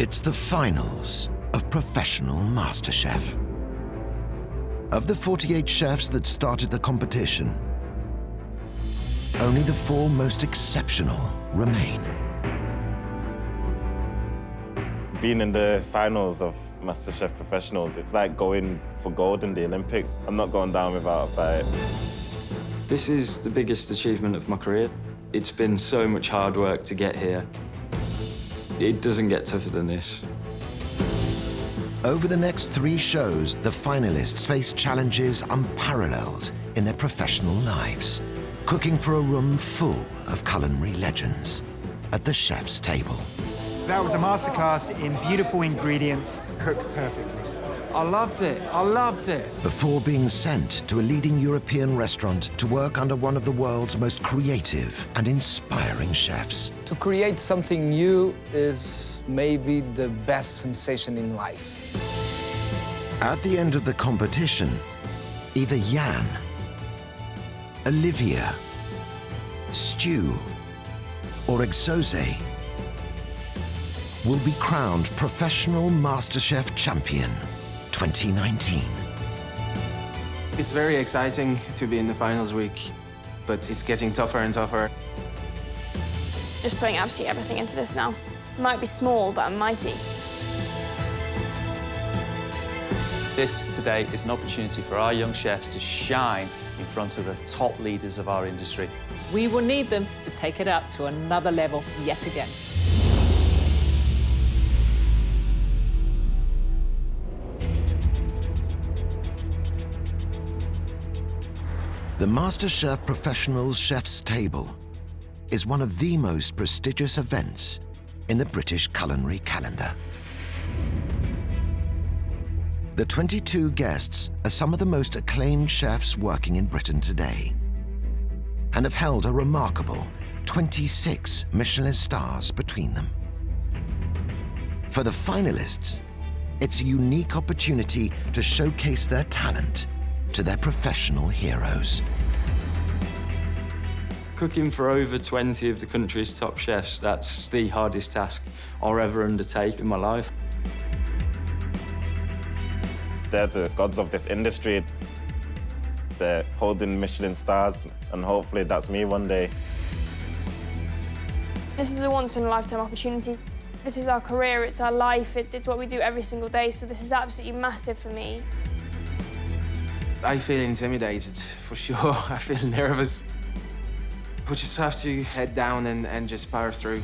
It's the finals of Professional MasterChef. Of the 48 chefs that started the competition, only the 4 most exceptional remain. Being in the finals of MasterChef Professionals, it's like going for gold in the Olympics. I'm not going down without a fight. This is the biggest achievement of my career. It's been so much hard work to get here. It doesn't get tougher than this. Over the next 3 shows, the finalists face challenges unparalleled in their professional lives, cooking for a room full of culinary legends at the chef's table. That was a masterclass in beautiful ingredients, cooked perfectly. I loved it. I loved it. Before being sent to a leading European restaurant to work under one of the world's most creative and inspiring chefs. To create something new is maybe the best sensation in life. At the end of the competition, either Jan, Olivia, Stu, or Exose will be crowned Professional MasterChef Champion 2019. It's very exciting to be in the finals week, but it's getting tougher and tougher. Just putting absolutely everything into this now. Might be small, but I'm mighty. This today is an opportunity for our young chefs to shine in front of the top leaders of our industry. We will need them to take it up to another level yet again. The MasterChef Professionals Chef's Table is one of the most prestigious events in the British culinary calendar. The 22 guests are some of the most acclaimed chefs working in Britain today and have held a remarkable 26 Michelin stars between them. For the finalists, it's a unique opportunity to showcase their talent to their professional heroes. Cooking for over 20 of the country's top chefs, that's the hardest task I'll ever undertake in my life. They're the gods of this industry. They're holding Michelin stars, and hopefully that's me one day. This is a once-in-a-lifetime opportunity. This is our career, it's our life, it's what we do every single day, so this is absolutely massive for me. I feel intimidated, for sure. I feel nervous. We just have to head down and just power through.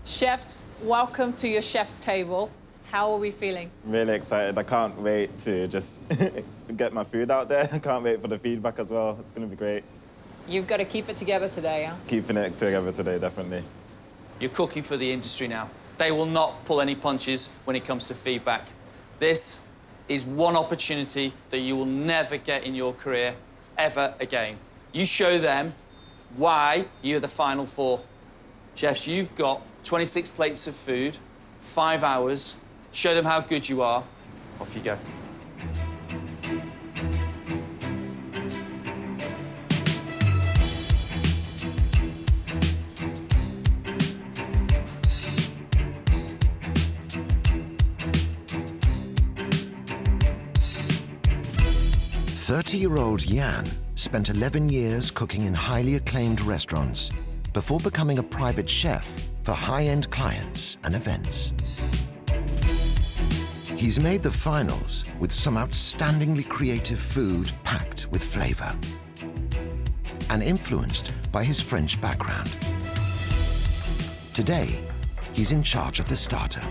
Chefs, welcome to your chef's table. How are we feeling? Really excited. I can't wait to just get my food out there. I can't wait for the feedback as well. It's going to be great. You've got to keep it together today, huh? Keeping it together today, definitely. You're cooking for the industry now. They will not pull any punches when it comes to feedback. This is one opportunity that you will never get in your career ever again. You show them why you're the final 4. Chefs, you've got 26 plates of food, 5 hours. Show them how good you are. Off you go. "30-year-old Jan spent 11 years cooking in highly acclaimed restaurants before becoming a private chef for high-end clients and events. He's made the finals with some outstandingly creative food packed with flavor and influenced by his French background. Today, he's in charge of the starter.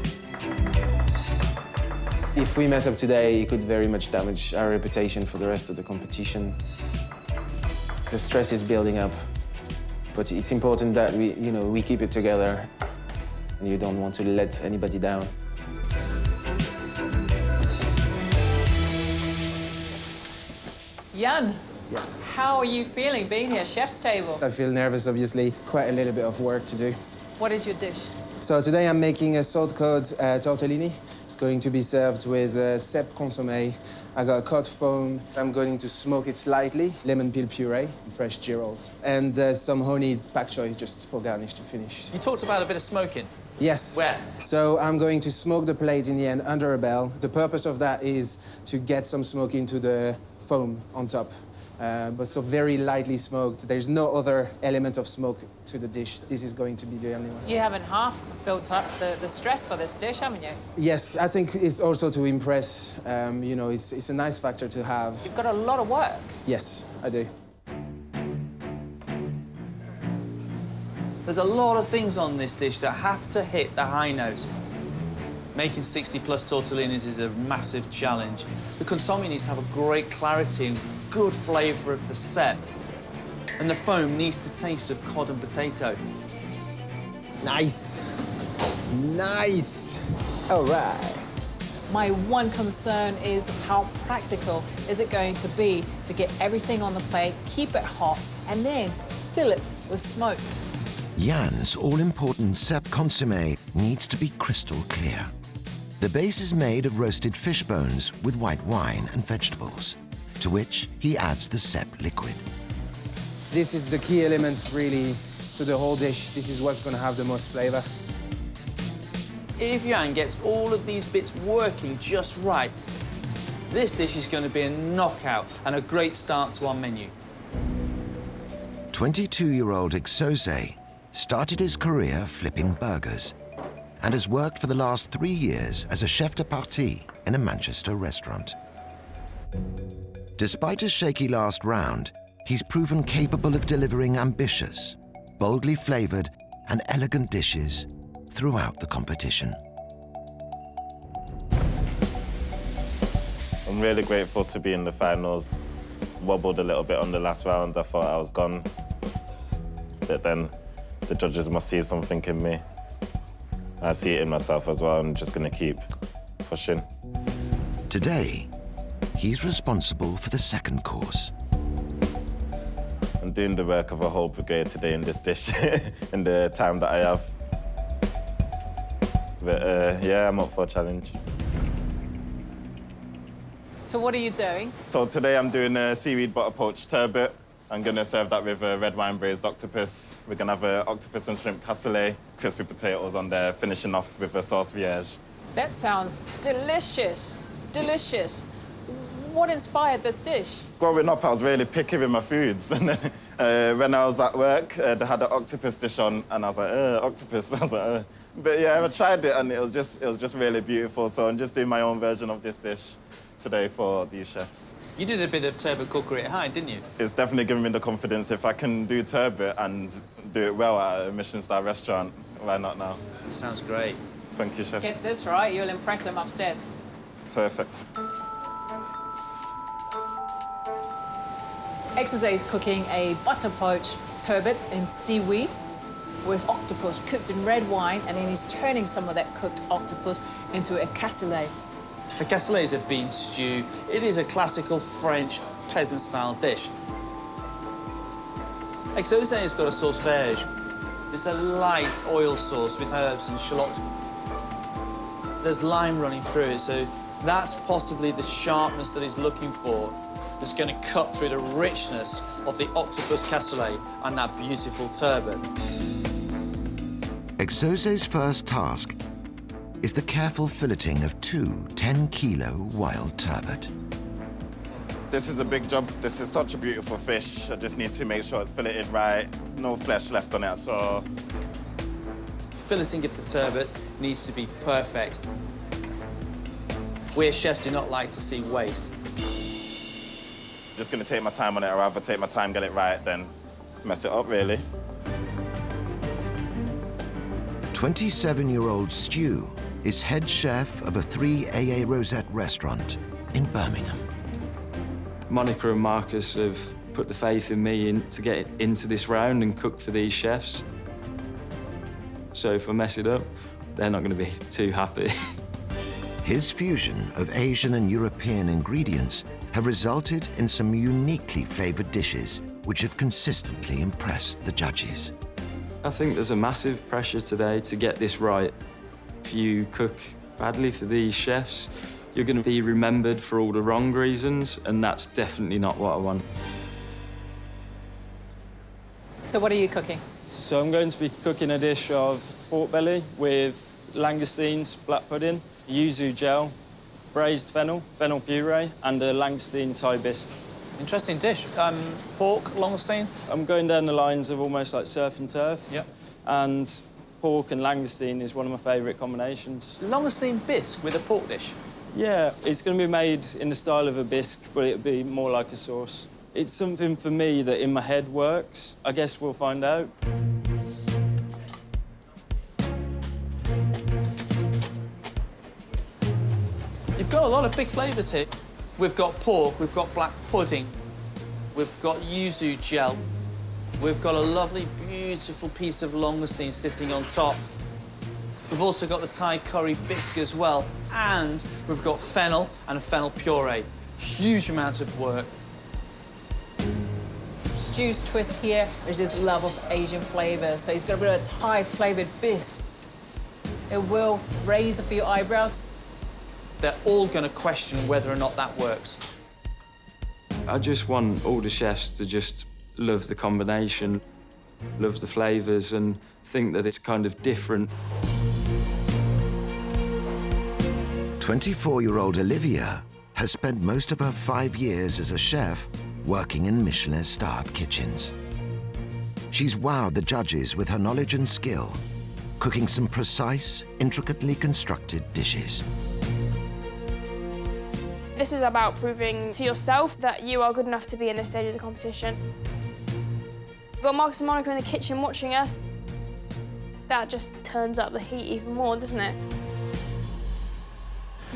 If we mess up today, it could very much damage our reputation for the rest of the competition. The stress is building up, but it's important that we keep it together. You don't want to let anybody down. Jan, Yes. how are you feeling being here, chef's table? I feel nervous, obviously. Quite a little bit of work to do. What is your dish? So today I'm making a salt-cod tortellini. It's going to be served with cèpe consommé. I got a cod foam. I'm going to smoke it slightly, lemon peel puree, fresh gyros, and some honeyed pak choy just for garnish to finish. You talked about a bit of smoking. Yes. Where? So I'm going to smoke the plate in the end under a bell. The purpose of that is to get some smoke into the foam on top. But so very lightly smoked. There's no other element of smoke to the dish. This is going to be the only one. You haven't half built up the stress for this dish, haven't you? Yes, I think it's also to impress. You know, it's a nice factor to have. You've got a lot of work. Yes, I do. There's a lot of things on this dish that have to hit the high notes. Making 60-plus tortellinis is a massive challenge. The consommé needs to have a great clarity and good flavour of the cèpe. And the foam needs to taste of cod and potato. Nice. Nice. All right. My one concern is how practical is it going to be to get everything on the plate, keep it hot, and then fill it with smoke. Jan's all-important cèpe consommé needs to be crystal clear. The base is made of roasted fish bones with white wine and vegetables, to which he adds the cèpe liquid. This is the key element, really, to the whole dish. This is what's going to have the most flavour. If Jan gets all of these bits working just right, this dish is going to be a knockout and a great start to our menu. 22-year-old Exose started his career flipping burgers and has worked for the last 3 years as a chef de partie in a Manchester restaurant. Despite his shaky last round, he's proven capable of delivering ambitious, boldly flavoured and elegant dishes throughout the competition. I'm really grateful to be in the finals. Wobbled a little bit on the last round. I thought I was gone. But then the judges must see something in me. I see it in myself as well. I'm just going to keep pushing. Today, he's responsible for the second course. I'm doing the work of a whole brigade today in this dish, in the time that I have. But yeah, I'm up for a challenge. So what are you doing? So today I'm doing a seaweed butter poached turbot. I'm gonna serve that with a red wine braised octopus. We're gonna have an octopus and shrimp cassoulet, crispy potatoes on there, finishing off with a sauce vierge. That sounds delicious. Delicious. What inspired this dish? Growing up, I was really picky with my foods. And when I was at work, they had an octopus dish on, and I was like, octopus. I was like, But yeah, I tried it, and it was just really beautiful. So I'm just doing my own version of this dish today for these chefs. You did a bit of turbot cookery at Hyde, didn't you? It's definitely given me the confidence. If I can do turbot and do it well at a Michelin-star restaurant, why not now? Sounds great. Thank you, chef. Get this right, you'll impress him upstairs. Perfect. Exose is cooking a butter poached turbot in seaweed with octopus cooked in red wine, and then he's turning some of that cooked octopus into a cassoulet. The cassoulet is a bean stew. It is a classical French peasant-style dish. Exose has got a sauce vierge. It's a light oil sauce with herbs and shallots. There's lime running through it, so that's possibly the sharpness that he's looking for. That's going to cut through the richness of the octopus cassoulet and that beautiful turbot. Exose's first task is the careful filleting of 2 10-kilo wild turbot. This is a big job. This is such a beautiful fish. I just need to make sure it's filleted right. No flesh left on it at all. Filleting of the turbot needs to be perfect. We as chefs do not like to see waste. Just gonna take my time on it. I'd rather take my time, get it right, than mess it up, really. 27-year-old Stu is head chef of a 3 AA Rosette restaurant in Birmingham. Monica and Marcus have put the faith in me to get into this round and cook for these chefs. So if I mess it up, they're not going to be too happy. His fusion of Asian and European ingredients have resulted in some uniquely flavored dishes which have consistently impressed the judges. I think there's a massive pressure today to get this right. If you cook badly for these chefs, you're going to be remembered for all the wrong reasons, and that's definitely not what I want. So what are you cooking? So I'm going to be cooking a dish of pork belly with langoustines, black pudding, yuzu gel, braised fennel, fennel puree, and a langoustine Thai bisque. Interesting dish. Pork, langoustine? I'm going down the lines of almost like surf and turf. Yep. And pork and langoustine is one of my favourite combinations. Langoustine bisque with a pork dish? Yeah, it's going to be made in the style of a bisque, but it'll be more like a sauce. It's something for me that in my head works. I guess we'll find out. You've got a lot of big flavours here. We've got pork, we've got black pudding, we've got yuzu gel, we've got a lovely, beautiful piece of langoustine sitting on top. We've also got the Thai curry bisque as well, and we've got fennel and a fennel puree. Huge amount of work. Stu's twist here is his love of Asian flavours, so he's got a bit of a Thai-flavoured bisque. It will raise a few eyebrows. They're all going to question whether or not that works. I just want all the chefs to just love the combination, love the flavours, and think that it's kind of different. 24-year-old Olivia has spent most of her 5 years as a chef working in Michelin-starred kitchens. She's wowed the judges with her knowledge and skill, cooking some precise, intricately constructed dishes. This is about proving to yourself that you are good enough to be in this stage of the competition. We've got Marcus and Monica in the kitchen watching us. That just turns up the heat even more, doesn't it?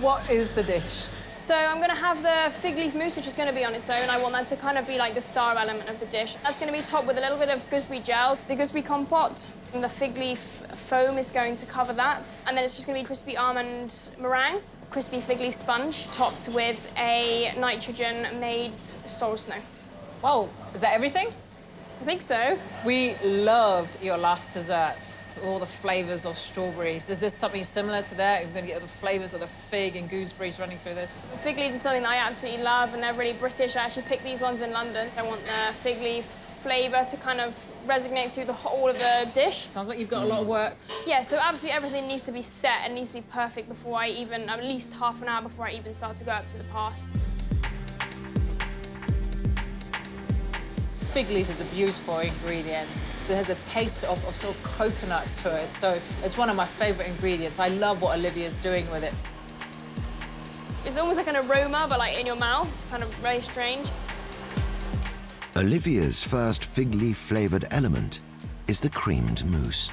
What is the dish? So I'm going to have the fig leaf mousse, which is going to be on its own. I want that to kind of be like the star element of the dish. That's going to be topped with a little bit of gooseberry gel, the gooseberry compote, and the fig leaf foam is going to cover that. And then it's just going to be crispy almond meringue, crispy fig leaf sponge, topped with a nitrogen-made sorrel snow. Whoa, is that everything? I think so. We loved your last dessert. All the flavours of strawberries. Is this something similar to that? You're going to get the flavours of the fig and gooseberries running through this? Fig leaves are something that I absolutely love, and they're really British. I actually picked these ones in London. I want the fig leaf flavour to kind of resonate through the whole of the dish. Sounds like you've got a lot of work. Yeah, so absolutely everything needs to be set and needs to be perfect before I even, at least half an hour before I even start to go up to the pass. Fig leaf is a beautiful ingredient. It has a taste of sort of coconut to it, so it's one of my favourite ingredients. I love what Olivia's doing with it. It's almost like an aroma, but like in your mouth. It's kind of very strange. Olivia's first fig leaf flavoured element is the creamed mousse.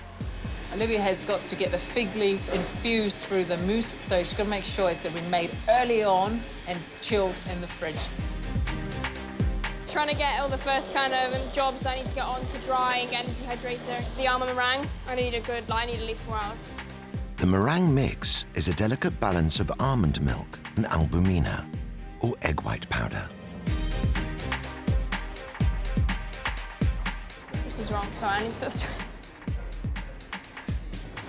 Olivia has got to get the fig leaf infused through the mousse, so she's going to make sure it's going to be made early on and chilled in the fridge. Trying to get all the first kind of jobs I need to get on to dry and get into the dehydrator. The almond meringue, I need at least 4 hours. The meringue mix is a delicate balance of almond milk and albumina, or egg white powder. This is wrong, sorry, I need to...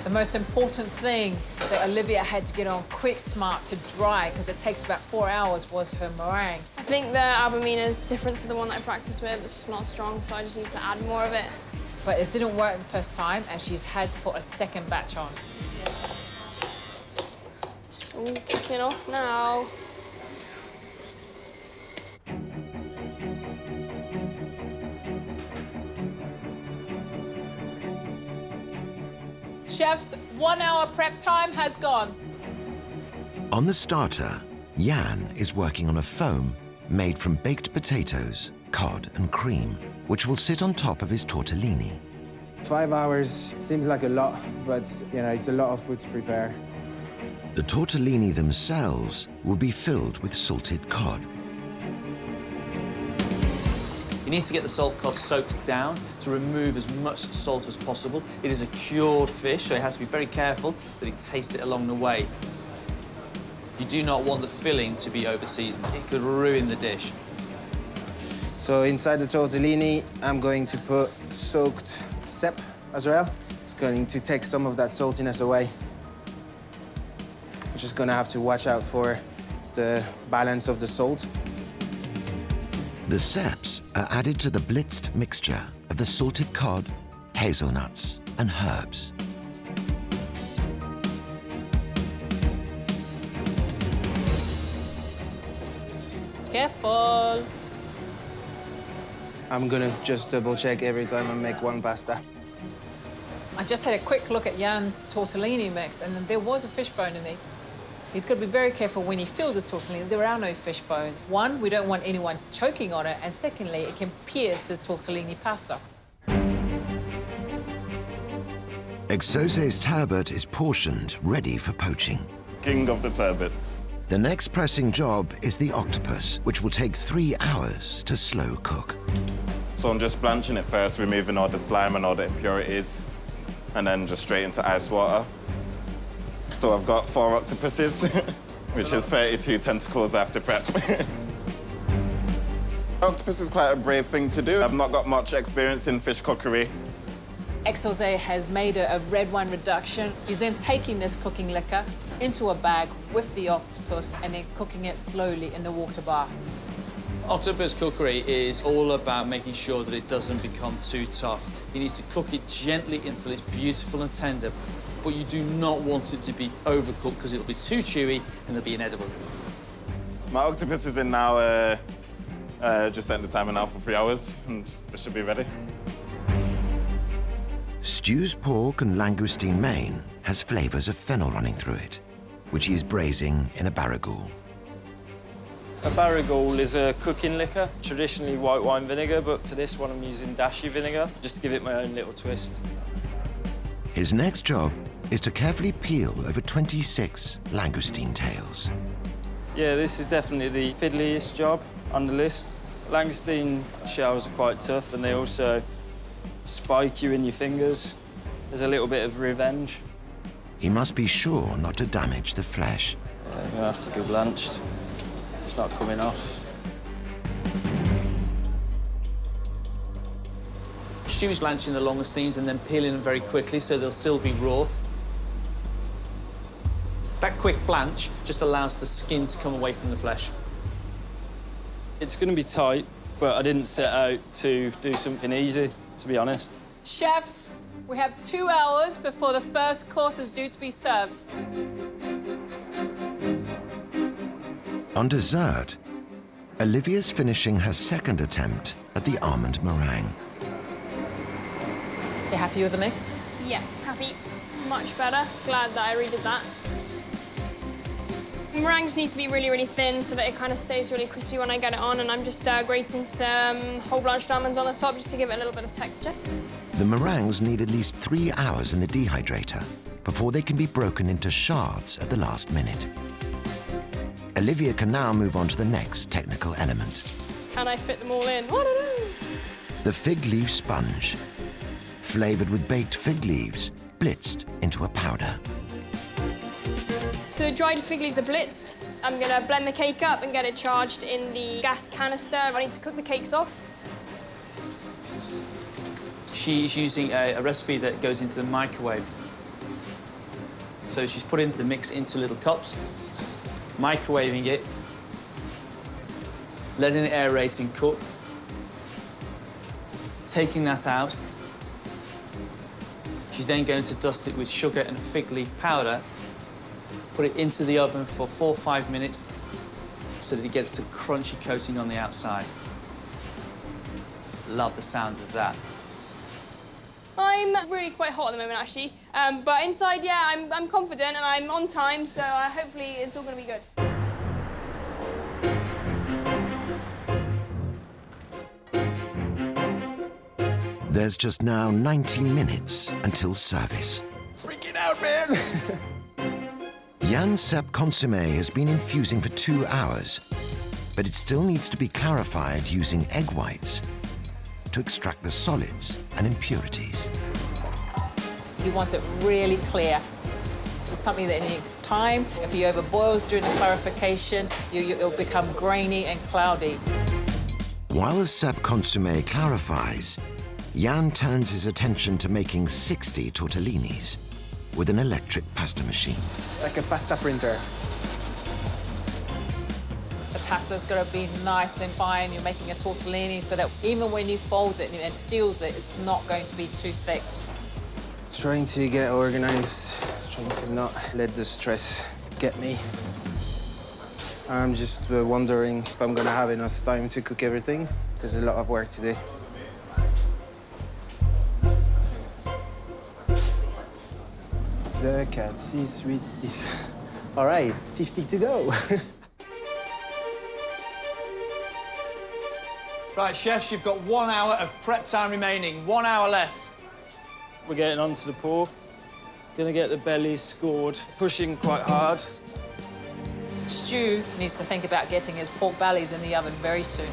The most important thing that Olivia had to get on quick smart to dry, because it takes about 4 hours, was her meringue. I think the albumina is different to the one that I practice with. It's just not strong, so I just need to add more of it. But it didn't work the first time, and she's had to put a second batch on. It's all kicking off now. Chef's 1 hour prep time has gone. On the starter, Jan is working on a foam made from baked potatoes, cod and cream, which will sit on top of his tortellini. 5 hours seems like a lot, but you know, it's a lot of food to prepare. The tortellini themselves will be filled with salted cod. You need to get the salt cod soaked down to remove as much salt as possible. It is a cured fish, so it has to be very careful that you taste it along the way. You do not want the filling to be over-seasoned. It could ruin the dish. So inside the tortellini, I'm going to put soaked sep, as well. It's going to take some of that saltiness away. We're just gonna have to watch out for the balance of the salt. The seps are added to the blitzed mixture of the salted cod, hazelnuts, and herbs. Careful. I'm gonna just double check every time I make one pasta. I just had a quick look at Jan's tortellini mix, and there was a fish bone in it. He's got to be very careful when he fills his tortellini. There are no fish bones. One, we don't want anyone choking on it, and secondly, it can pierce his tortellini pasta. Exose's turbot is portioned, ready for poaching. King of the turbots. The next pressing job is the octopus, which will take 3 hours to slow cook. So I'm just blanching it first, removing all the slime and all the impurities, and then just straight into ice water. So I've got 4 octopuses, which is 32 tentacles I have to prep. Octopus is quite a brave thing to do. I've not got much experience in fish cookery. Exose has made a red wine reduction. He's then taking this cooking liquor into a bag with the octopus and then cooking it slowly in the water bath. Octopus cookery is all about making sure that it doesn't become too tough. You need to cook it gently until it's beautiful and tender, but you do not want it to be overcooked because it'll be too chewy and it'll be inedible. My octopus is in now, just setting the timer now for 3 hours, and this should be ready. Stew's pork and langoustine main has flavours of fennel running through it, which he is braising in a barrigoule. A barrigoule is a cooking liquor, traditionally white wine vinegar, but for this one I'm using dashi vinegar, just to give it my own little twist. His next job is to carefully peel over 26 langoustine tails. Yeah, this is definitely the fiddliest job on the list. Langoustine shells are quite tough and they also spike you in your fingers. There's a little bit of revenge. He must be sure not to damage the flesh. Yeah, you're gonna have to be blanched. It's not coming off. Stew is blanching the langoustines and then peeling them very quickly so they'll still be raw. That quick blanch just allows the skin to come away from the flesh. It's gonna be tight, but I didn't set out to do something easy, to be honest. Chefs, we have 2 hours before the first course is due to be served. On dessert, Olivia's finishing her second attempt at the almond meringue. You happy with the mix? Yeah, happy. Much better. Glad that I redid that. Meringue just needs to be really, really thin so that it kind of stays really crispy when I get it on, and I'm just grating some whole blanched almonds on the top just to give it a little bit of texture. The meringues need at least 3 hours in the dehydrator before they can be broken into shards at the last minute. Olivia can now move on to the next technical element. Can I fit them all in? I don't know. The fig leaf sponge, flavoured with baked fig leaves, blitzed into a powder. So the dried fig leaves are blitzed. I'm gonna blend the cake up and get it charged in the gas canister. I need to cook the cakes off. She's using a recipe that goes into the microwave. So she's putting the mix into little cups, microwaving it, letting it aerate and cook, taking that out. She's then going to dust it with sugar and fig leaf powder, put it into the oven for 4 or 5 minutes so that it gets a crunchy coating on the outside. Love the sound of that. I'm really quite hot at the moment, actually. But inside, yeah, I'm confident and I'm on time, so hopefully it's all gonna be good. There's just now 90 minutes until service. Freaking out, man! Jan Sepp consommé has been infusing for 2 hours, but it still needs to be clarified using egg whites to extract the solids and impurities. He wants it really clear. It's something that needs time. If he overboils during the clarification, it'll become grainy and cloudy. While the Sepp consommé clarifies, Jan turns his attention to making 60 tortellinis with an electric pasta machine. It's like a pasta printer. The pasta's got to be nice and fine. You're making a tortellini so that even when you fold it and seals it, it's not going to be too thick. Trying to get organized, trying to not let the stress get me. I'm just wondering if I'm gonna have enough time to cook everything. There's a lot of work to do. Look at this, read this. All right, 50 to go. Right, chefs, you've got 1 hour of prep time remaining. 1 hour left. We're getting onto the pork. Gonna get the bellies scored, pushing quite hard. Stu needs to think about getting his pork bellies in the oven very soon.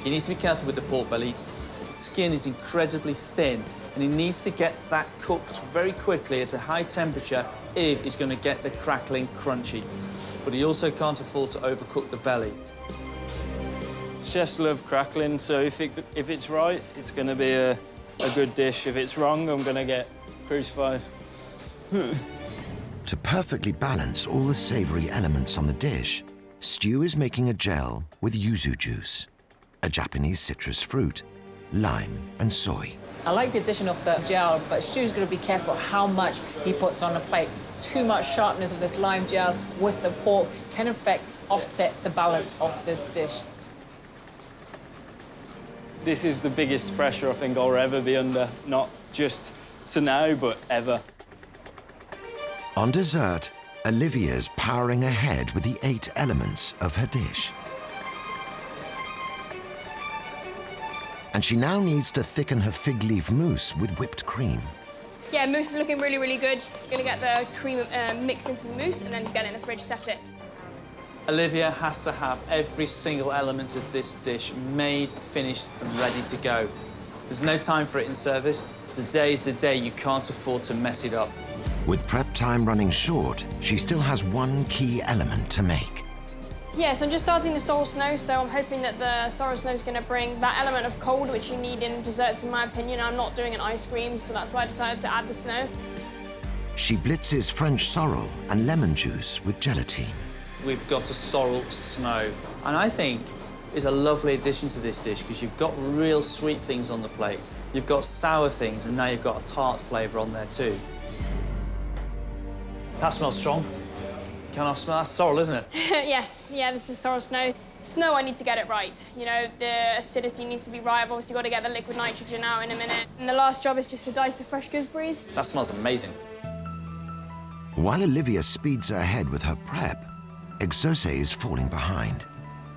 He needs to be careful with the pork belly. The skin is incredibly thin, and he needs to get that cooked very quickly at a high temperature if he's going to get the crackling crunchy. But he also can't afford to overcook the belly. Chefs love crackling, so if it's right, it's going to be a good dish. If it's wrong, I'm going to get crucified. To perfectly balance all the savoury elements on the dish, Stu is making a gel with yuzu juice, a Japanese citrus fruit, lime and soy. I like the addition of the gel, but Stu's got to be careful how much he puts on the plate. Too much sharpness of this lime gel with the pork can, in fact, offset the balance of this dish. This is the biggest pressure I think I'll ever be under, not just to now, but ever. On dessert, Olivia's powering ahead with the 8 elements of her dish. And she now needs to thicken her fig leaf mousse with whipped cream. Yeah, mousse is looking really, really good. Gonna get the cream mixed into the mousse and then get it in the fridge, set it. Olivia has to have every single element of this dish made, finished, and ready to go. There's no time for it in service. Today is the day you can't afford to mess it up. With prep time running short, she still has one key element to make. Yeah, so I'm just starting the sorrel snow, so I'm hoping that the sorrel snow is going to bring that element of cold which you need in desserts, in my opinion. I'm not doing an ice cream, so that's why I decided to add the snow. She blitzes French sorrel and lemon juice with gelatine. We've got a sorrel snow, and I think is a lovely addition to this dish because you've got real sweet things on the plate. You've got sour things, and now you've got a tart flavour on there too. That smells strong. Can I smell that? Sorrel, isn't it? Yes, yeah, this is sorrel snow. Snow, I need to get it right. You know, the acidity needs to be right. I've obviously got to get the liquid nitrogen out in a minute. And the last job is just to dice the fresh gooseberries. That smells amazing. While Olivia speeds ahead with her prep, Exose is falling behind,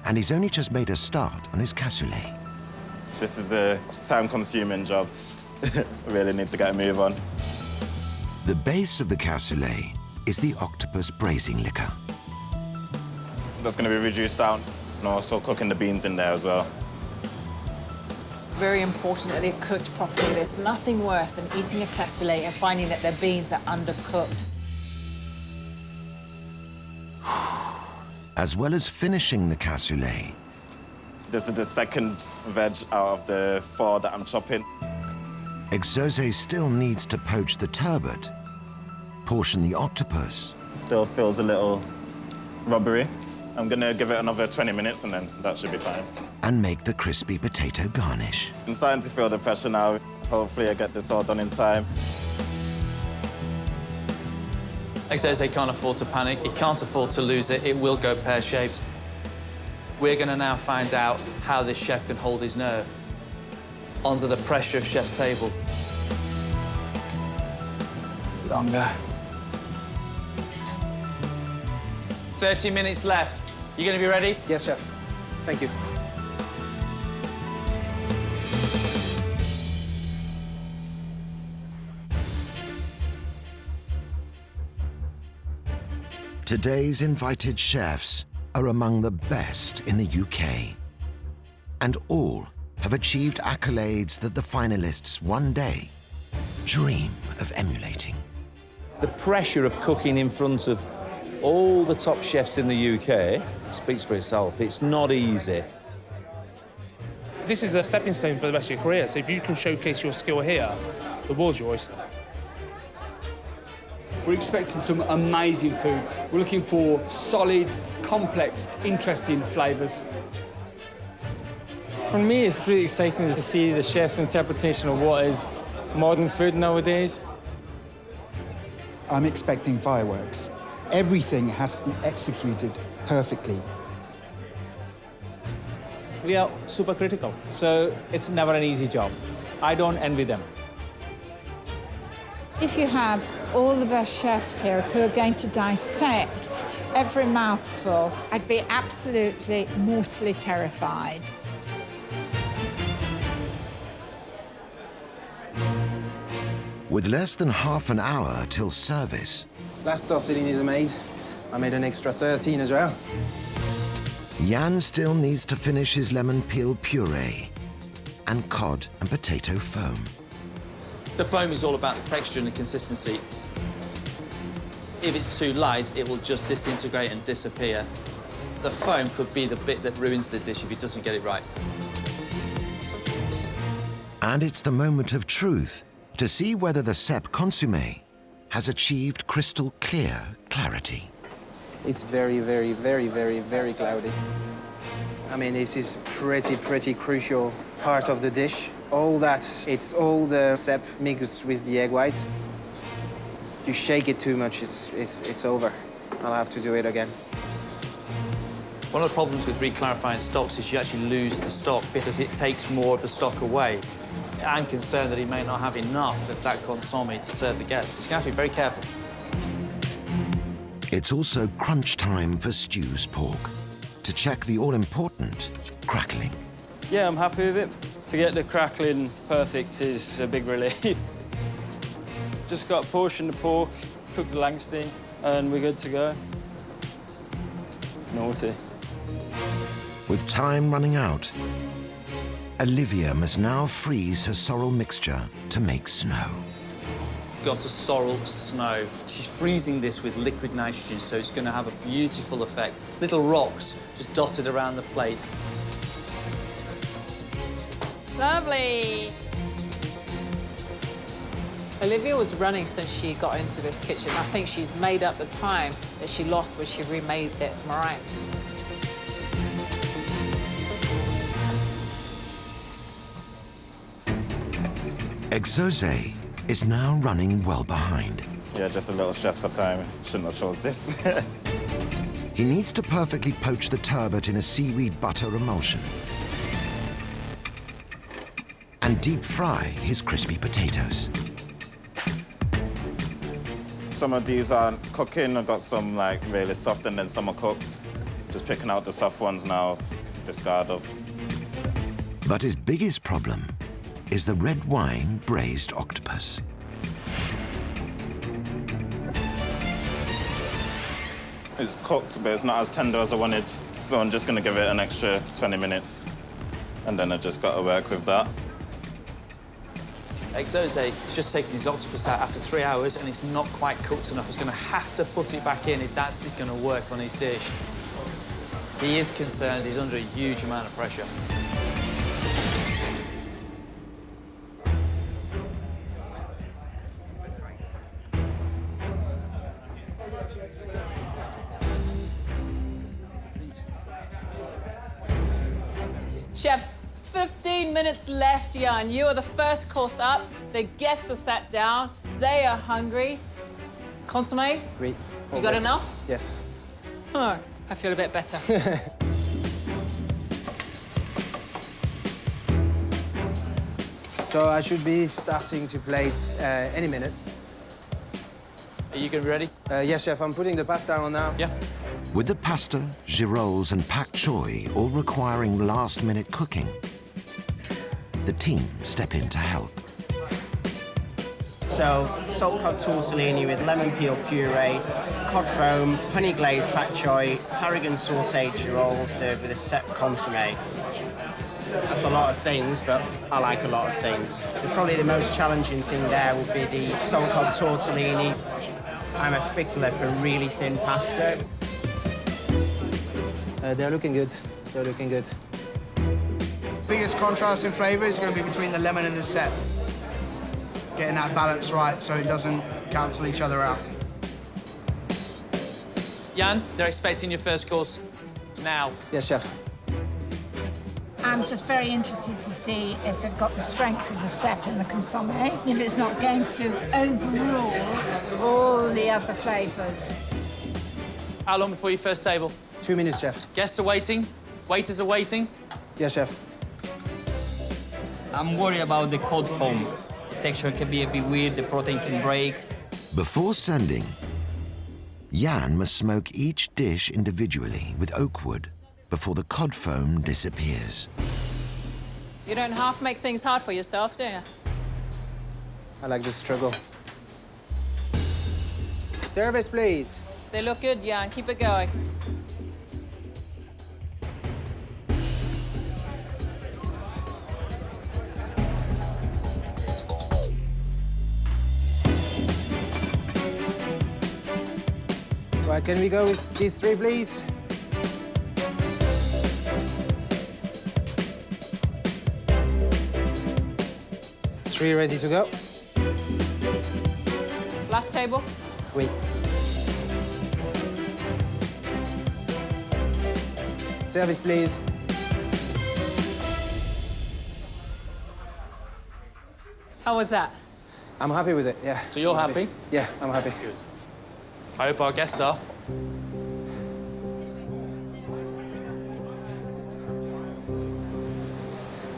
and he's only just made a start on his cassoulet. This is a time-consuming job. Really need to get a move on. The base of the cassoulet is the octopus braising liquor. That's going to be reduced down, and also cooking the beans in there as well. Very important that they're cooked properly. There's nothing worse than eating a cassoulet and finding that their beans are undercooked. As well as finishing the cassoulet, This is the second veg out of the 4 that I'm chopping. Exose still needs to poach the turbot, portion the octopus, Still feels a little rubbery. I'm going to give it another 20 minutes and then that should be fine. and make the crispy potato garnish. I'm starting to feel the pressure now. Hopefully I get this all done in time. Exose can't afford to panic. He can't afford to lose it. It will go pear-shaped. We're going to now find out how this chef can hold his nerve under the pressure of chef's table. Longer. 30 minutes left. You going to be ready? Yes, chef. Thank you. Today's invited chefs are among the best in the UK, and all have achieved accolades that the finalists one day dream of emulating. The pressure of cooking in front of all the top chefs in the UK speaks for itself. It's not easy. This This is a stepping stone for the rest of your career, so if you can showcase your skill here, the world's your oyster. We're expecting some amazing food. We're looking for solid, complex, interesting flavours. For me, it's really exciting to see the chef's interpretation of what is modern food nowadays. I'm expecting fireworks. Everything has to be executed perfectly. We are super critical, so it's never an easy job. I don't envy them. If you have all the best chefs here who are going to dissect every mouthful, I'd be absolutely mortally terrified. With less than half an hour till service, Last tortellinis are made. I made an extra 13 as well. Jan still needs to finish his lemon peel puree and cod and potato foam. The foam is all about the texture and the consistency. If it's too light, it will just disintegrate and disappear. The foam could be the bit that ruins the dish if it doesn't get it right. And it's the moment of truth to see whether the Cep consommé has achieved crystal clear clarity. It's very, very, very, very, very cloudy. I mean, this is pretty crucial part of the dish. All that, it's all the Cep mixed with the egg whites. You shake it too much, it's over. I'll have to do it again. One of the problems with reclarifying stocks is you actually lose the stock because it takes more of the stock away. I'm concerned that he may not have enough of that consommé to serve the guests. He's going to have to be very careful. It's also crunch time for Stew's pork to check the all-important crackling. Yeah, I'm happy with it. To get the crackling perfect is a big relief. Just got to portion the pork, cook the Langstein, and we're good to go. Naughty. With time running out, Olivia must now freeze her sorrel mixture to make snow. Got a sorrel snow. She's freezing this with liquid nitrogen, so it's going to have a beautiful effect. Little rocks just dotted around the plate. Lovely. Olivia was running since she got into this kitchen. I think she's made up the time that she lost when she remade that meringue. Exose is now running well behind. Yeah, just a little stress for time. Shouldn't have chose this. He needs to perfectly poach the turbot in a seaweed butter emulsion and deep fry his crispy potatoes. Some of these aren't cooking. I've got some like really soft and then some are cooked. Just picking out the soft ones now, discard of. But his biggest problem is the red wine braised octopus. It's cooked, but it's not as tender as I wanted. So I'm just gonna give it an extra 20 minutes. And then I just gotta work with that. Exose is just taking his octopus out after 3 hours and it's not quite cooked enough. He's going to have to put it back in if that is going to work on his dish. He is concerned. He's under a huge amount of pressure. Chefs, 15 minutes left, Jan. You are the first course up. The guests are sat down. They are hungry. Consommé? Great. You got enough? Yes. Oh, I feel a bit better. So I should be starting to plate any minute. Are you going to be ready? Yes, chef. I'm putting the pasta on now. Yeah. With the pasta, girolles and pak choy all requiring last-minute cooking, the team step in to help. So, salt cod tortellini with lemon peel puree, cod foam, honey glazed pak choy, tarragon sautéed girolles served with a Cep consommé. That's a lot of things, but I like a lot of things. Probably the most challenging thing there would be the salt cod tortellini. I'm a fickler for really thin pasta. They're looking good. They're looking good. Biggest contrast in flavour is going to be between the lemon and the sep. Getting that balance right so it doesn't cancel each other out. Jan, they're expecting your first course now. Yes, chef. I'm just very interested to see if they've got the strength of the sep and the consommé, if it's not going to overrule all the other flavours. How long before your first table? 2 minutes, chef. Guests are waiting. Waiters are waiting. Yes, chef. I'm worried about the cold foam. The texture can be a bit weird, the protein can break. Before sending, Jan must smoke each dish individually with oak wood before the cod foam disappears. You don't half make things hard for yourself, do you? I like the struggle. Service, please. They look good, Jan. Keep it going. Right, can we go with these three, please? Three ready to go. Last table. Wait. Service, please. How was that? I'm happy with it, yeah. So you're happy? Yeah, I'm happy. Good. I hope our guests are.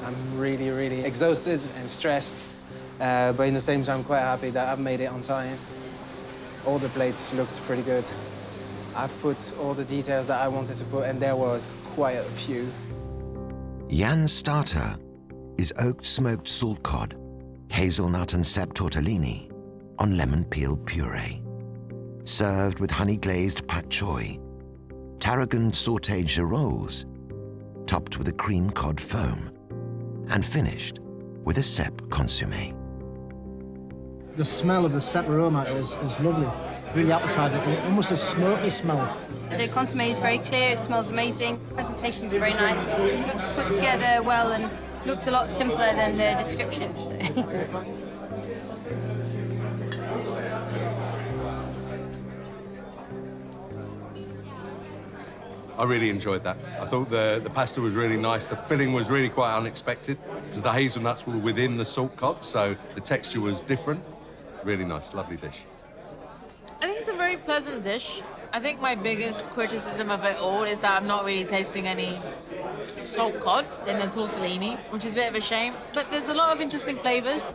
I'm really, really exhausted and stressed, but in the same time quite happy that I've made it on time. All the plates looked pretty good. I've put all the details that I wanted to put, and there was quite a few. Jan's starter is oaked smoked salt cod, hazelnut and sep tortellini on lemon peel puree, served with honey-glazed pak choy, tarragon sautéed girolles, topped with a cream cod foam, and finished with a sep consommé. The smell of the sep aroma is lovely. Really appetising, almost a smoky smell. The consommé is very clear, it smells amazing. Presentation is very nice. Looks put together well and looks a lot simpler than the descriptions. I really enjoyed that. I thought the pasta was really nice. The filling was really quite unexpected because the hazelnuts were within the salt cod, so the texture was different. Really nice, lovely dish. I think it's a very pleasant dish. I think my biggest criticism of it all is that I'm not really tasting any salt cod in the tortellini, which is a bit of a shame. But there's a lot of interesting flavours.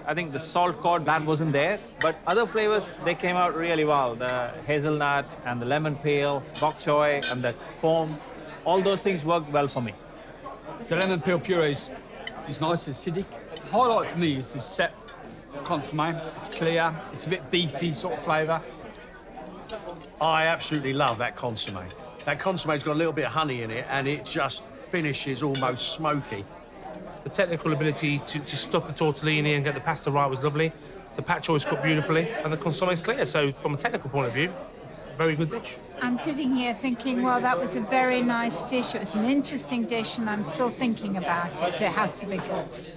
I think the salt cod, that wasn't there, but other flavors, they came out really well. The hazelnut and the lemon peel, bok choy and the foam, all those things worked well for me. The lemon peel puree is nice, acidic. The highlight for me is the sep consommé. It's clear, it's a bit beefy sort of flavour. I absolutely love that consommé. That consommé's got a little bit of honey in it and it just finishes almost smoky. The technical ability to stuff the tortellini and get the pasta right was lovely. The pak choy is cooked beautifully, and the consommé is clear. So, from a technical point of view, very good dish. I'm sitting here thinking, well, that was a very nice dish. It was an interesting dish, and I'm still thinking about it, so it has to be good.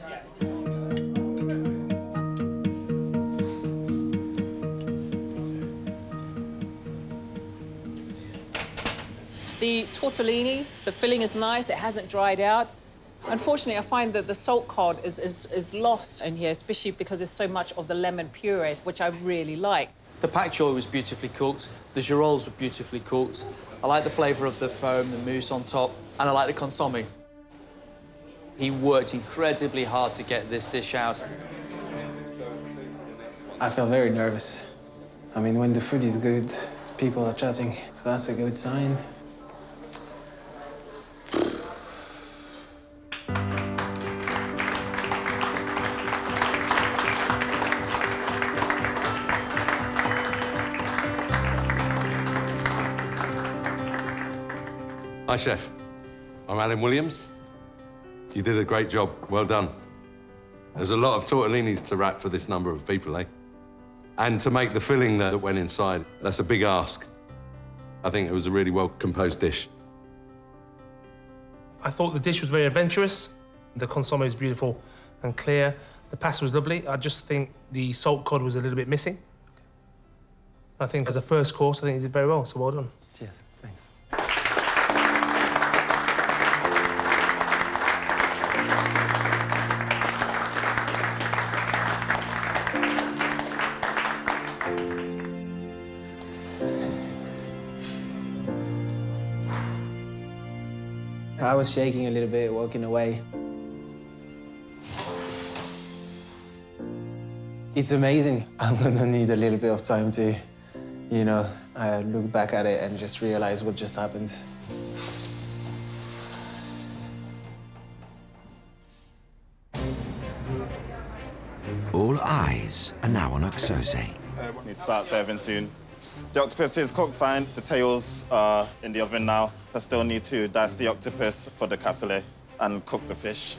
The tortellinis, the filling is nice, it hasn't dried out. Unfortunately, I find that the salt cod is lost in here, especially because there's so much of the lemon puree, which I really like. The pak choy was beautifully cooked. The girolles were beautifully cooked. I like the flavour of the foam, the mousse on top, and I like the consommé. He worked incredibly hard to get this dish out. I feel very nervous. I mean, when the food is good, people are chatting, so that's a good sign. Hi, Chef. I'm Alan Williams. You did a great job. Well done. There's a lot of tortellinis to wrap for this number of people, eh? And to make the filling that went inside, that's a big ask. I think it was a really well-composed dish. I thought the dish was very adventurous. The consommé is beautiful and clear. The pasta was lovely. I just think the salt cod was a little bit missing. I think as a first course, I think he did very well, so well done. Cheers, thanks. I was shaking a little bit walking away. It's amazing. I'm gonna need a little bit of time to, you know, look back at it and just realize what just happened. All eyes are now on Exose. Need to start serving soon. The octopus is cooked fine. The tails are in the oven now. I still need to dice the octopus for the cassoulet and cook the fish.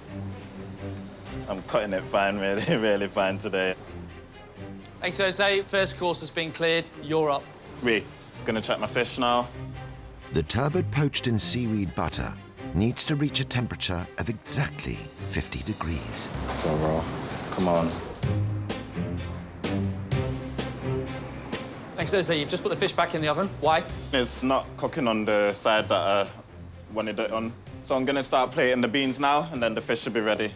I'm cutting it fine, really, really fine today. Exose, first course has been cleared. You're up. Gonna check my fish now. The turbot poached in seaweed butter needs to reach a temperature of exactly 50 degrees. Still raw. Come on. Exose, you've just put the fish back in the oven. Why? It's not cooking on the side that I wanted it on. So I'm gonna start plating the beans now, and then the fish should be ready.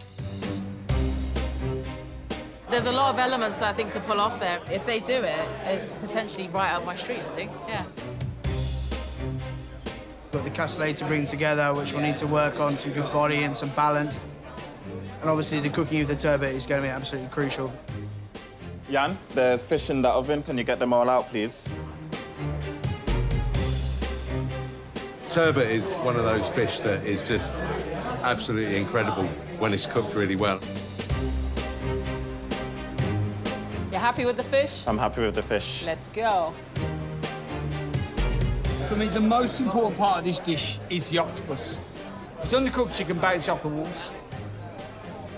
There's a lot of elements that I think to pull off there. If they do it, it's potentially right up my street, I think, yeah. Got the cassoulet to bring together, which we'll need to work on, some good body and some balance. And obviously the cooking of the turbot is going to be absolutely crucial. Jan, there's fish in the oven. Can you get them all out, please? Turbot is one of those fish that is just absolutely incredible when it's cooked really well. You happy with the fish? I'm happy with the fish. Let's go. For me, the most important part of this dish is the octopus. It's undercooked so you can bounce off the walls.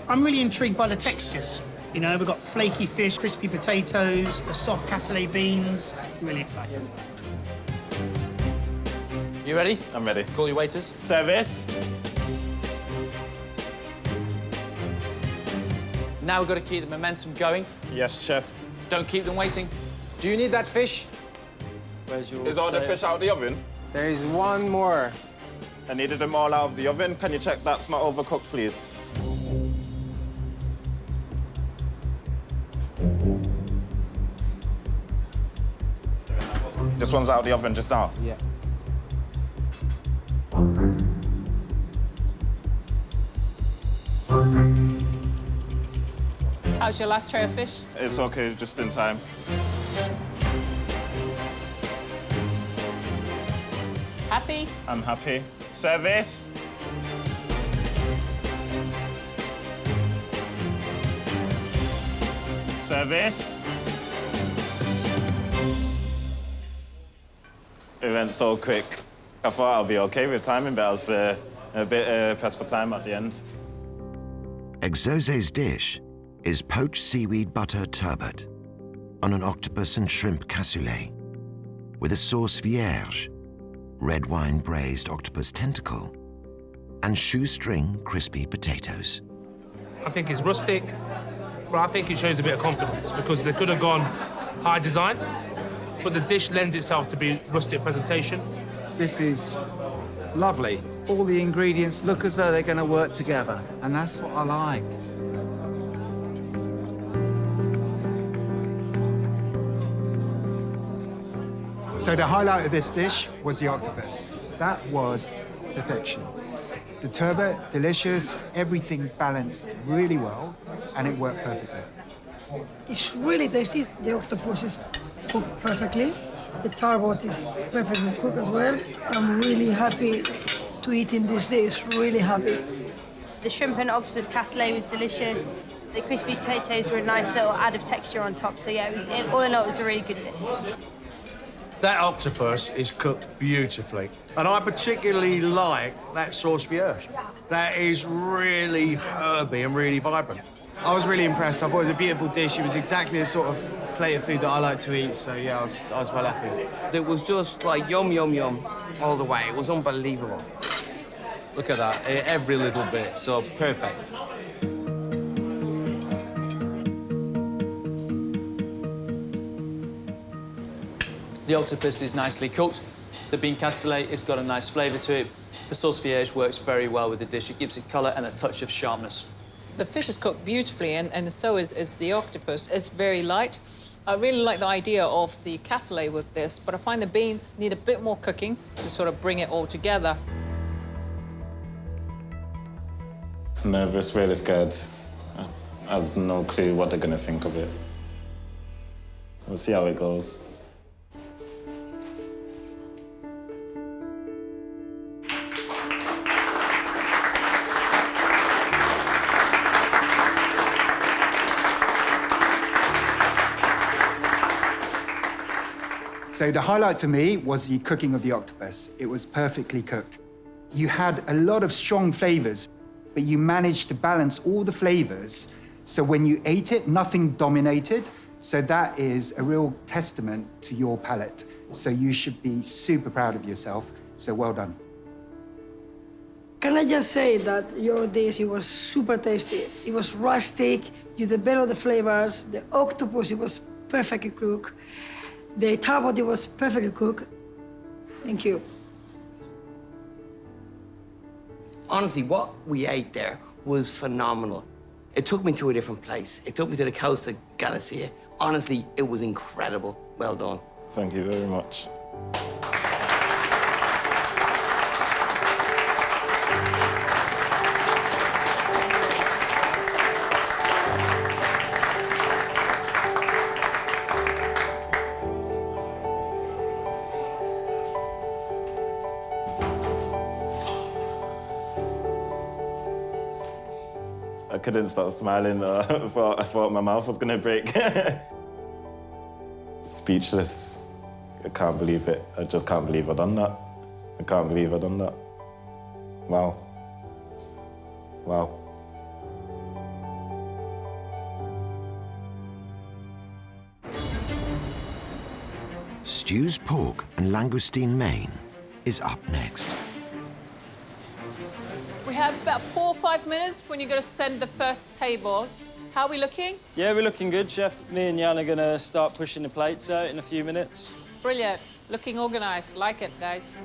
I'm really intrigued by the textures. You know, we've got flaky fish, crispy potatoes, the soft cassoulet beans. Really excited. You ready? I'm ready. Call your waiters. Service. Now we've got to keep the momentum going. Yes, chef. Don't keep them waiting. Do you need that fish? Where's your Is all the fish out of the oven? There is one more. I needed them all out of the oven. Can you check that's not overcooked, please? This one's out of the oven just now? Yeah. How's your last tray of fish? It's okay, just in time. Happy? I'm happy. Service. Service. It went so quick. I thought I'll be okay with timing, but I was a bit pressed for time at the end. Exose's dish is poached seaweed butter turbot on an octopus and shrimp cassoulet with a sauce vierge, red wine braised octopus tentacle, and shoestring crispy potatoes. I think it's rustic, but I think it shows a bit of confidence because they could have gone high design, but the dish lends itself to be rustic presentation. This is lovely. All the ingredients look as though they're going to work together, and that's what I like. So the highlight of this dish was the octopus. That was perfection. The turbot, delicious, everything balanced really well, and it worked perfectly. It's really tasty. The octopus is cooked perfectly. The turbot is perfectly cooked as well. I'm really happy to eat in this dish, really happy. The shrimp and octopus cassoulet was delicious. The crispy potatoes were a nice little add of texture on top. So yeah, it was, all in all, it was a really good dish. That octopus is cooked beautifully. And I particularly like that sauce vierge. That is really herby and really vibrant. I was really impressed. I thought it was a beautiful dish. It was exactly the sort of plate of food that I like to eat. So yeah, I was well happy. It was just like yum, yum, yum all the way. It was unbelievable. Look at that, every little bit, so perfect. The octopus is nicely cooked. The bean cassoulet has got a nice flavour to it. The sauce vierge works very well with the dish. It gives it colour and a touch of sharpness. The fish is cooked beautifully, and so is the octopus. It's very light. I really like the idea of the cassoulet with this, but I find the beans need a bit more cooking to sort of bring it all together. Nervous, really scared. I have no clue what they're going to think of it. We'll see how it goes. So the highlight for me was the cooking of the octopus. It was perfectly cooked. You had a lot of strong flavors, but you managed to balance all the flavors. So when you ate it, nothing dominated. So that is a real testament to your palate. So you should be super proud of yourself. So well done. Can I just say that your dish, it was super tasty. It was rustic, you developed the flavors. The octopus, it was perfectly cooked. The turbot, it was perfectly cooked. Thank you. Honestly, what we ate there was phenomenal. It took me to a different place. It took me to the coast of Galicia. Honestly, it was incredible. Well done. Thank you very much. I couldn't stop smiling. I thought my mouth was gonna break. Speechless. I can't believe it. I just can't believe I've done that. I can't believe I've done that. Wow. Wow. Stew's pork and langoustine main is up next. We have about 4 or 5 minutes when you're going to send the first table. How are we looking? Yeah, we're looking good, Chef. Me and Jan are going to start pushing the plates out in a few minutes. Brilliant. Looking organised. Like it, guys.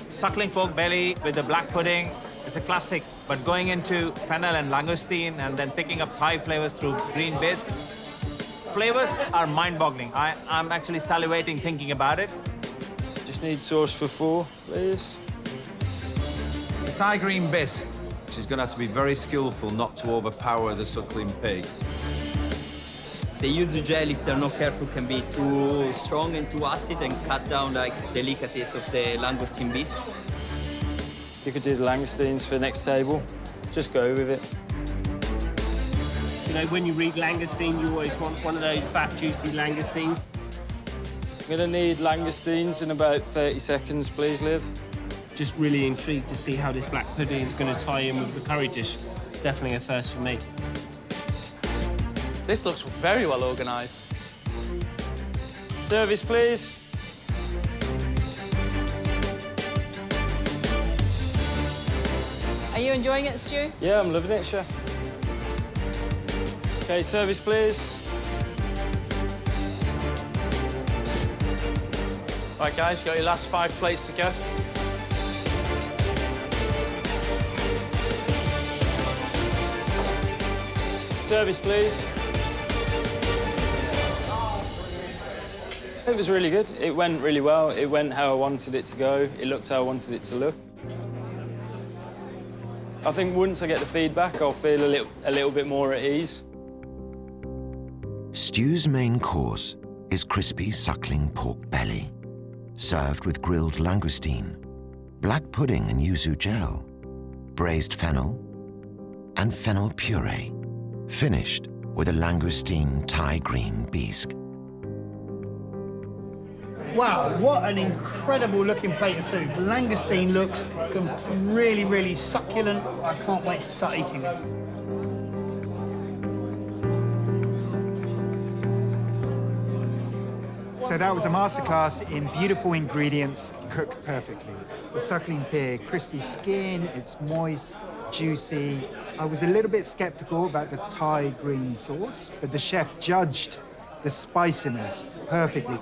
Suckling pork belly with the black pudding. It's a classic, but going into fennel and langoustine and then picking up Thai flavors through green base. Flavors are mind-boggling. I'm actually salivating thinking about it. Just need sauce for 4, please. The Thai green bis, which is going to have to be very skillful not to overpower the suckling pig. The yuzu gel, if they're not careful, can be too strong and too acid and cut down like delicacies of the langoustine bis. You could do the langoustines for the next table. Just go with it. You know, when you read langoustine, you always want one of those fat, juicy langoustines. I'm going to need langoustines in about 30 seconds, please, Liv. Just really intrigued to see how this black pudding is going to tie in with the curry dish. It's definitely a first for me. This looks very well organised. Service, please. Are you enjoying it, Stu? Yeah, I'm loving it, Chef. OK, service, please. Right, guys, you got your last 5 plates to go. Service, please. It was really good. It went really well. It went how I wanted it to go. It looked how I wanted it to look. I think once I get the feedback, I'll feel a little bit more at ease. Stew's main course is crispy suckling pork belly, served with grilled langoustine, black pudding and yuzu gel, braised fennel, and fennel puree, finished with a langoustine Thai green bisque. Wow, what an incredible looking plate of food. The langoustine looks really, really succulent. I can't wait to start eating this. So that was a masterclass in beautiful ingredients cooked perfectly. The suckling pear, crispy skin, it's moist, juicy. I was a little bit skeptical about the Thai green sauce, but the chef judged the spiciness perfectly.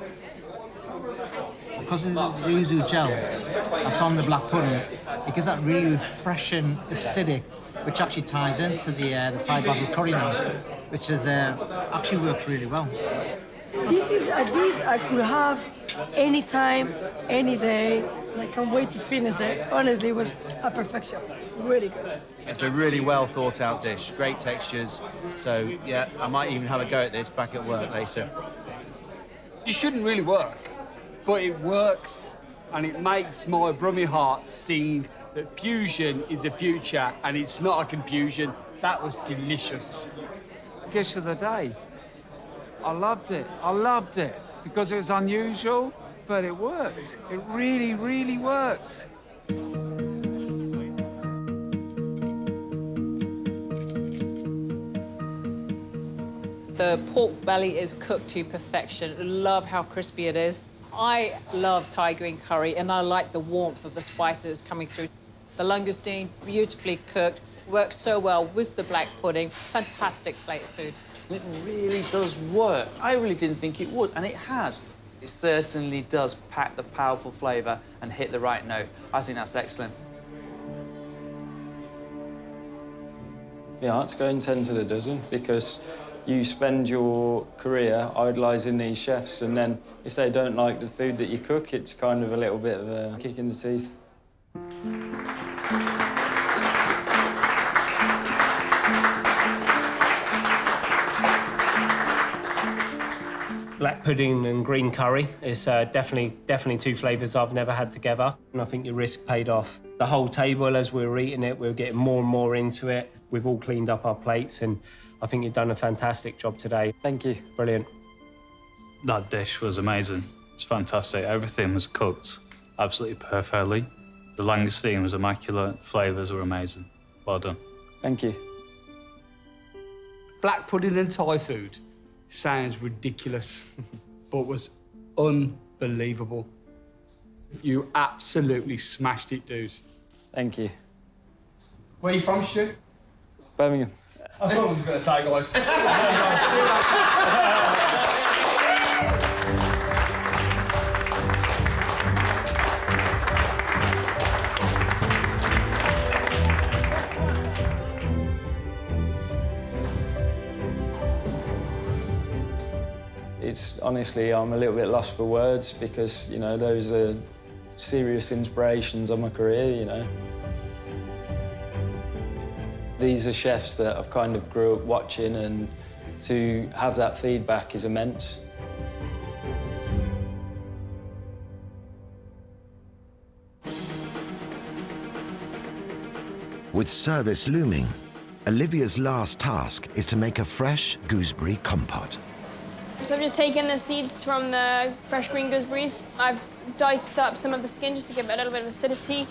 Because of the yuzu gel that's on the black pudding, it gives that really refreshing acidic, which actually ties into the Thai basil curry now, which is actually works really well. This is a dish I could have anytime, any day, and I can't wait to finish it. Honestly, it was a perfection. Really good. It's a really well thought out dish, great textures. So yeah, I might even have a go at this back at work later. It shouldn't really work, but it works, and it makes my brummy heart sing that fusion is the future, and it's not a confusion. That was delicious. Dish of the day. I loved it. I loved it because it was unusual, but it worked. It really, really worked. The pork belly is cooked to perfection. Love how crispy it is. I love Thai green curry, and I like the warmth of the spices coming through. The langoustine, beautifully cooked, works so well with the black pudding. Fantastic plate of food. It really does work. I really didn't think it would, and it has. It certainly does pack the powerful flavour and hit the right note. I think that's excellent. Yeah, it's going 10 to the dozen because you spend your career idolising these chefs, and then if they don't like the food that you cook, it's kind of a little bit of a kick in the teeth. Black pudding and green curry is definitely two flavours I've never had together, and I think your risk paid off. The whole table, as we were eating it, we were getting more and more into it. We've all cleaned up our plates, and I think you've done a fantastic job today. Thank you. Brilliant. That dish was amazing. It's fantastic. Everything was cooked absolutely perfectly. The langoustine was immaculate. Flavours were amazing. Well done. Thank you. Black pudding and Thai food sounds ridiculous, but was unbelievable. You absolutely smashed it, dude. Thank you. Where are you from, Stu? Birmingham. That's what I was going to say, guys. It's honestly, I'm a little bit lost for words because, you know, those are serious inspirations of my career, you know. These are chefs that I've kind of grew up watching, and to have that feedback is immense. With service looming, Olivia's last task is to make a fresh gooseberry compote. So I've just taken the seeds from the fresh green gooseberries. I've diced up some of the skin just to give it a little bit of acidity.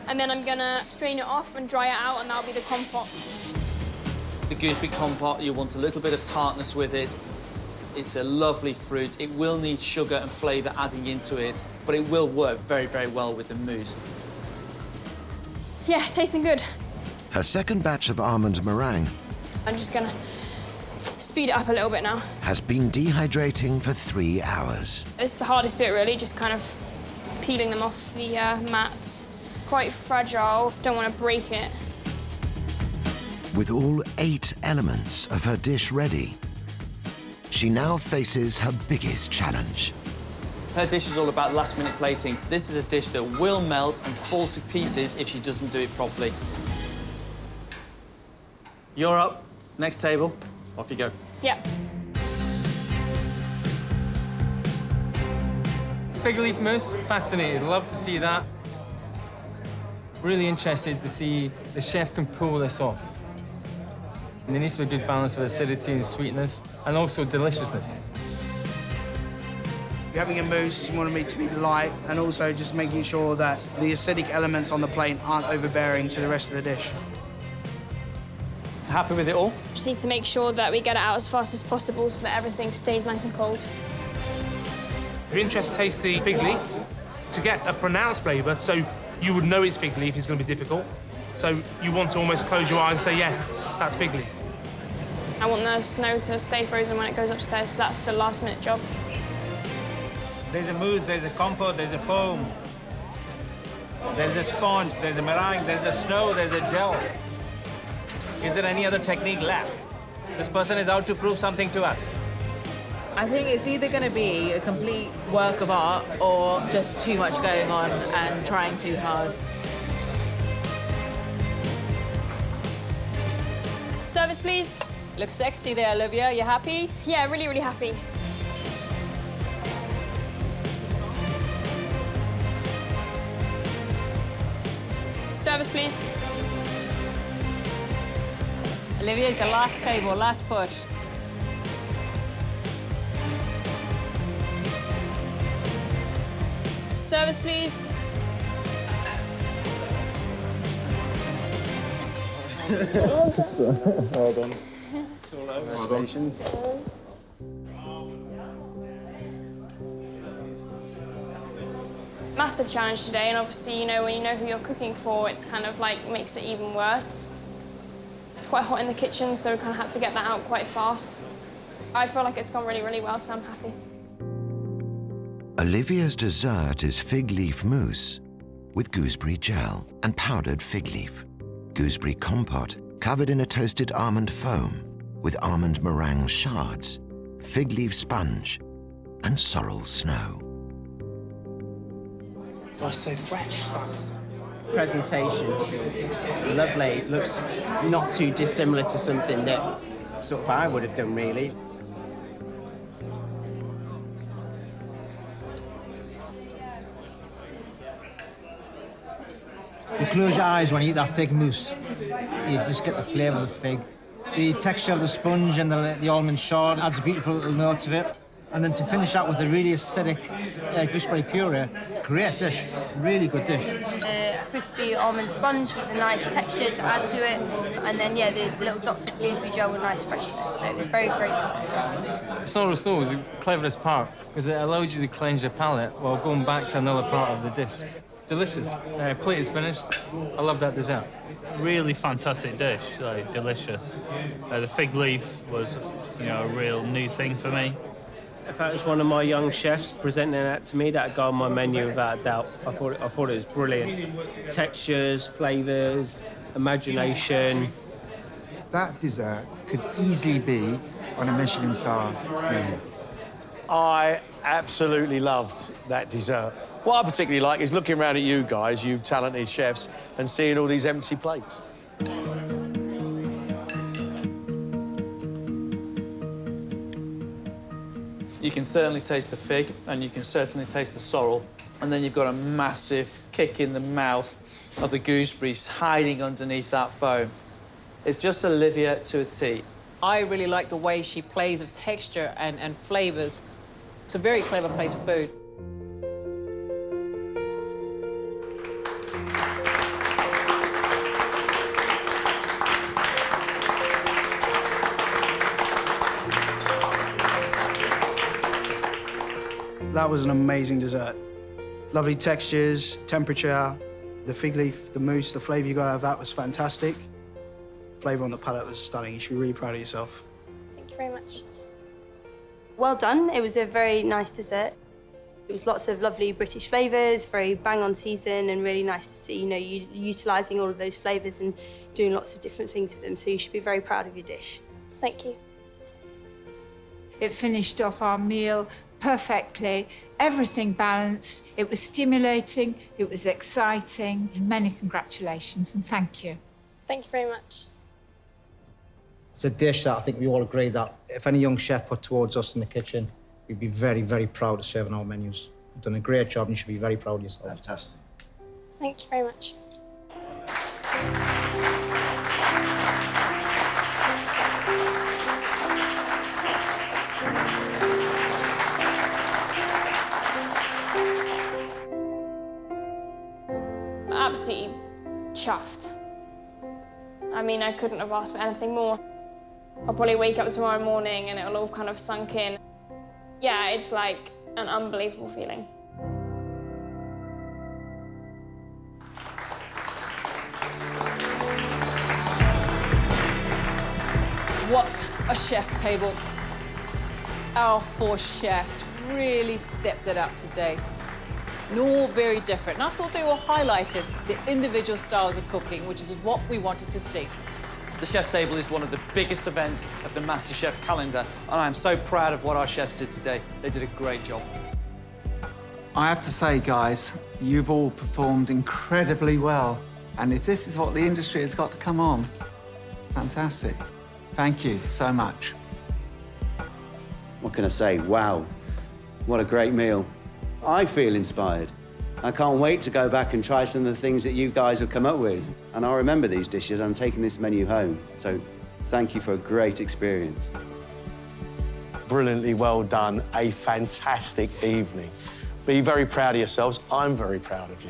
And then I'm gonna strain it off and dry it out, and that'll be the compote. The gooseberry compote, you want a little bit of tartness with it. It's a lovely fruit. It will need sugar and flavour adding into it, but it will work very, very well with the mousse. Yeah, tasting good. Her second batch of almond meringue I'm just gonna speed it up a little bit now. has been dehydrating for 3 hours. This is the hardest bit, really, just kind of peeling them off the mat. Quite fragile, don't want to break it. With all 8 elements of her dish ready, she now faces her biggest challenge. Her dish is all about last-minute plating. This is a dish that will melt and fall to pieces if she doesn't do it properly. You're up. Next table. Off you go. Yeah. Fig leaf mousse, fascinated. Love to see that. Really interested to see the chef can pull this off. And there needs to be a good balance of acidity and sweetness, and also deliciousness. You're having a mousse, you want it to be light, and also just making sure that the acidic elements on the plate aren't overbearing to the rest of the dish. Happy with it all? Just need to make sure that we get it out as fast as possible so that everything stays nice and cold. If you're interested to taste the fig leaf, to get a pronounced flavour, so you would know it's fig leaf, is going to be difficult. So you want to almost close your eyes and say, yes, that's fig leaf. I want the snow to stay frozen when it goes upstairs, so that's the last-minute job. There's a mousse, there's a compote, there's a foam. There's a sponge, there's a meringue, there's a snow, there's a gel. Is there any other technique left? This person is out to prove something to us. I think it's either going to be a complete work of art or just too much going on and trying too hard. Service, please. Looks sexy there, Olivia. You happy? Yeah, really, really happy. Service, please. Olivia, it's your last table, last push. Service, please. Well done. It's all over. Well done. Station. Massive challenge today, and obviously, you know, when you know who you're cooking for, it's kind of like makes it even worse. It's quite hot in the kitchen, so we kind of had to get that out quite fast. I feel like it's gone really, really well, so I'm happy. Olivia's dessert is fig leaf mousse with gooseberry gel and powdered fig leaf, gooseberry compote covered in a toasted almond foam with almond meringue shards, fig leaf sponge, and sorrel snow. Oh, so fresh. Presentations, lovely. It looks not too dissimilar to something that sort of I would have done, really. You close your eyes when you eat that fig mousse. You just get the flavours of fig. The texture of the sponge and the almond shard adds a beautiful little note to it. And then to finish out with a really acidic gooseberry puree, great dish, really good dish. The crispy almond sponge was a nice texture to add to it. And then, yeah, the little dots of gooseberry gel were nice freshness. So it was very great. Sorrel snow was the cleverest part because it allows you to cleanse your palate while going back to another part of the dish. Delicious. Plate is finished. I love that dessert. Really fantastic dish, like delicious. The fig leaf was, a real new thing for me. If that was one of my young chefs presenting that to me, that'd go on my menu without a doubt. I thought it was brilliant. Textures, flavours, imagination. That dessert could easily be on a Michelin star menu. I absolutely loved that dessert. What I particularly like is looking around at you guys, you talented chefs, and seeing all these empty plates. You can certainly taste the fig, and you can certainly taste the sorrel. And then you've got a massive kick in the mouth of the gooseberries hiding underneath that foam. It's just Olivia to a T. I really like the way she plays with texture and flavours. It's a very clever place of food. That was an amazing dessert. Lovely textures, temperature, the fig leaf, the mousse, the flavour you got out of that was fantastic. Flavour on the palate was stunning. You should be really proud of yourself. Thank you very much. Well done. It was a very nice dessert. It was lots of lovely British flavours, very bang on season, and really nice to see, you utilising all of those flavours and doing lots of different things with them. So you should be very proud of your dish. Thank you. It finished off our meal perfectly, everything balanced. It was stimulating, it was exciting. Many congratulations and thank you. Thank you very much. It's a dish that I think we all agree that if any young chef put towards us in the kitchen, we'd be very, very proud to serve in our menus. You've done a great job and you should be very proud of yourself. Fantastic. Thank you very much. Absolutely chuffed. I mean, I couldn't have asked for anything more. I'll probably wake up tomorrow morning and it'll all kind of sunk in. Yeah, it's like an unbelievable feeling. What a chef's table. Our 4 chefs really stepped it up today. And all very different. And I thought they all highlighted the individual styles of cooking, which is what we wanted to see. The Chef's Table is one of the biggest events of the MasterChef calendar, and I am so proud of what our chefs did today. They did a great job. I have to say, guys, you've all performed incredibly well. And if this is what the industry has got to come on, fantastic. Thank you so much. What can I say? Wow, what a great meal. I feel inspired. I can't wait to go back and try some of the things that you guys have come up with. And I'll remember these dishes. I'm taking this menu home. So thank you for a great experience. Brilliantly well done. A fantastic evening. Be very proud of yourselves. I'm very proud of you.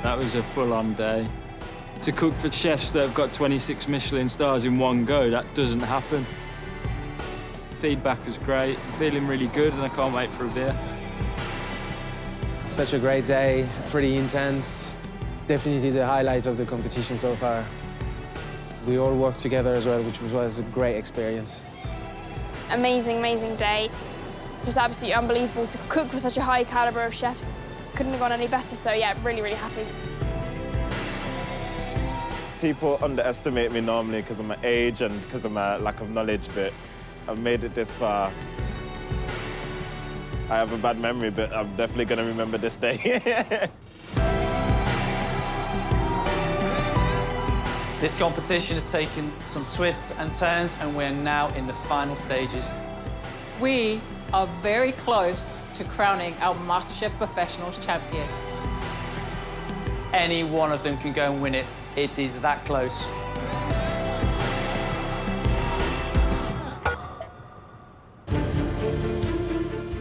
That was a full-on day. To cook for chefs that have got 26 Michelin stars in one go, that doesn't happen. Feedback was great, I'm feeling really good, and I can't wait for a beer. Such a great day, pretty intense. Definitely the highlight of the competition so far. We all worked together as well, which was a great experience. Amazing, amazing day. Just absolutely unbelievable to cook for such a high calibre of chefs. Couldn't have gone any better, so yeah, really, really happy. People underestimate me normally because of my age and because of my lack of knowledge, but I've made it this far. I have a bad memory, but I'm definitely going to remember this day. This competition has taken some twists and turns, and we're now in the final stages. We are very close to crowning our MasterChef Professionals champion. Any one of them can go and win it. It is that close.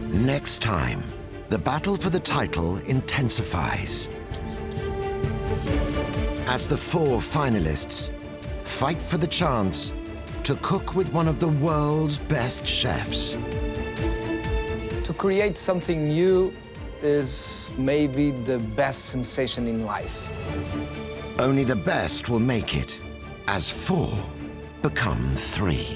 Next time, the battle for the title intensifies as the 4 finalists fight for the chance to cook with one of the world's best chefs. To create something new is maybe the best sensation in life. Only the best will make it as 4 become 3.